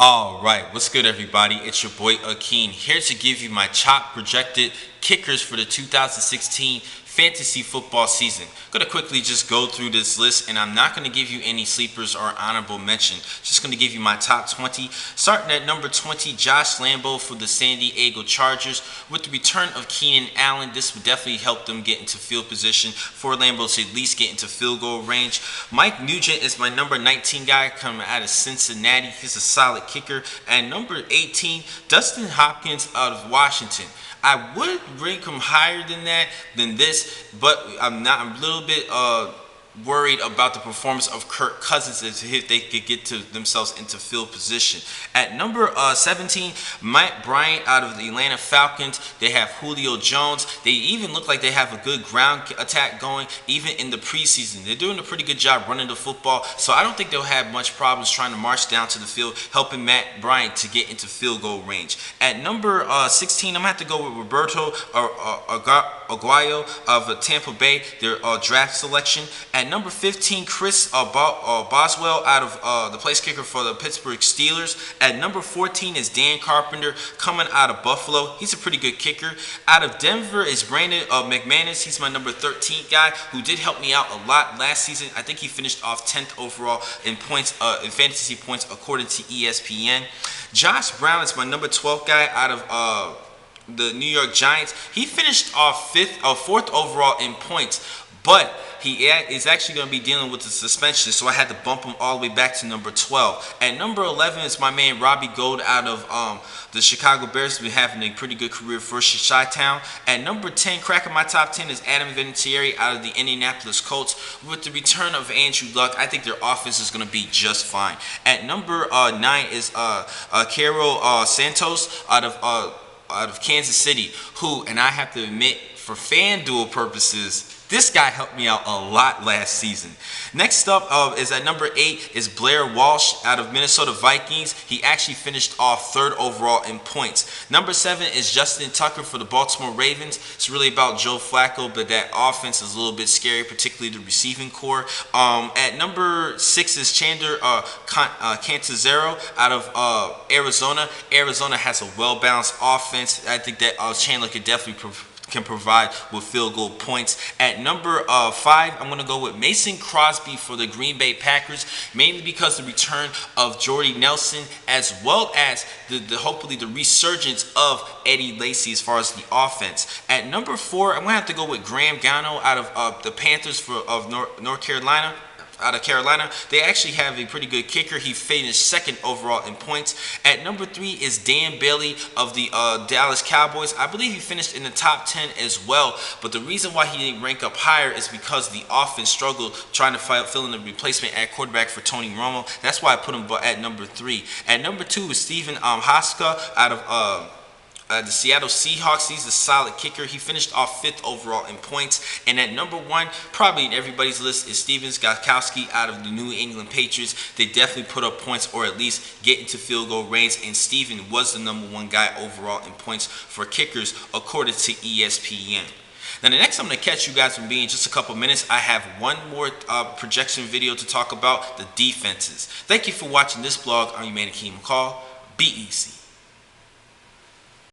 Alright, what's good everybody? It's your boy Akeen here to give you my top projected kickers for the 2016 fantasy football season. I'm going to quickly just go through this list, and I'm not going to give you any sleepers or honorable mention. Just going to give you my top 20. Starting at number 20, Josh Lambo for the San Diego Chargers. With the return of Keenan Allen, this would definitely help them get into field position for Lambo to at least get into field goal range. Mike Nugent is my number 19 guy coming out of Cincinnati. He's a solid kicker. And number 18, Dustin Hopkins out of Washington. I would rank him higher than this, but I'm a little bit worried about the performance of Kirk Cousins if they could get themselves into field position. At number 17, Matt Bryant out of the Atlanta Falcons. They have Julio Jones. They even look like they have a good ground attack going even in the preseason. They're doing a pretty good job running the football, so I don't think they'll have much problems trying to march down to the field, helping Matt Bryant to get into field goal range. At number 16, I'm going to have to go with Roberto Aguayo of Tampa Bay, their draft selection. At number 15, Chris Boswell out of the place kicker for the Pittsburgh Steelers. At number 14 is Dan Carpenter coming out of Buffalo. He's a pretty good kicker. Out of Denver is Brandon McManus. He's my number 13 guy who did help me out a lot last season. I think he finished off 10th overall in points, in fantasy points according to ESPN. Josh Brown is my number 12 guy out of the New York Giants. He finished off 4th overall in points, but he is actually going to be dealing with the suspension, so I had to bump him all the way back to number 12. At number 11 is my man Robbie Gould out of the Chicago Bears. Been having a pretty good career for Chi-Town. At number 10, cracking my top 10, is Adam Vinatieri out of the Indianapolis Colts. With the return of Andrew Luck, I think their offense is going to be just fine. At number 9 is Cairo Santos out of Kansas City, who, and I have to admit, for FanDuel purposes, this guy helped me out a lot last season. Next up is at number 8 is Blair Walsh out of Minnesota Vikings. He actually finished off 3rd overall in points. Number 7 is Justin Tucker for the Baltimore Ravens. It's really about Joe Flacco, but that offense is a little bit scary, particularly the receiving core. At number 6 is Chandler Cantazero out of Arizona. Arizona has a well-balanced offense. I think that Chandler could definitely provide with field goal points. At number 5, I'm going to go with Mason Crosby for the Green Bay Packers, mainly because of the return of Jordy Nelson, as well as hopefully the resurgence of Eddie Lacy as far as the offense. At number 4, I'm going to have to go with Graham Gano out of the Panthers of North Carolina. Out of Carolina. They actually have a pretty good kicker. He finished 2nd overall in points. At number 3 is Dan Bailey of the Dallas Cowboys. I believe he finished in the top 10 as well, but the reason why he didn't rank up higher is because the offense struggled trying to fill in the replacement at quarterback for Tony Romo. That's why I put him at number 3. At number 2 is Stephen Haska out of the Seattle Seahawks. He's a solid kicker. He finished off 5th overall in points. And at number 1, probably in everybody's list, is Steven Gostkowski out of the New England Patriots. They definitely put up points or at least get into field goal range. And Steven was the number 1 guy overall in points for kickers according to ESPN. Now, the next I'm going to catch you guys from being just a couple minutes. I have one more projection video to talk about the defenses. Thank you for watching this vlog. I'm your man, Akeem McCall. Be easy.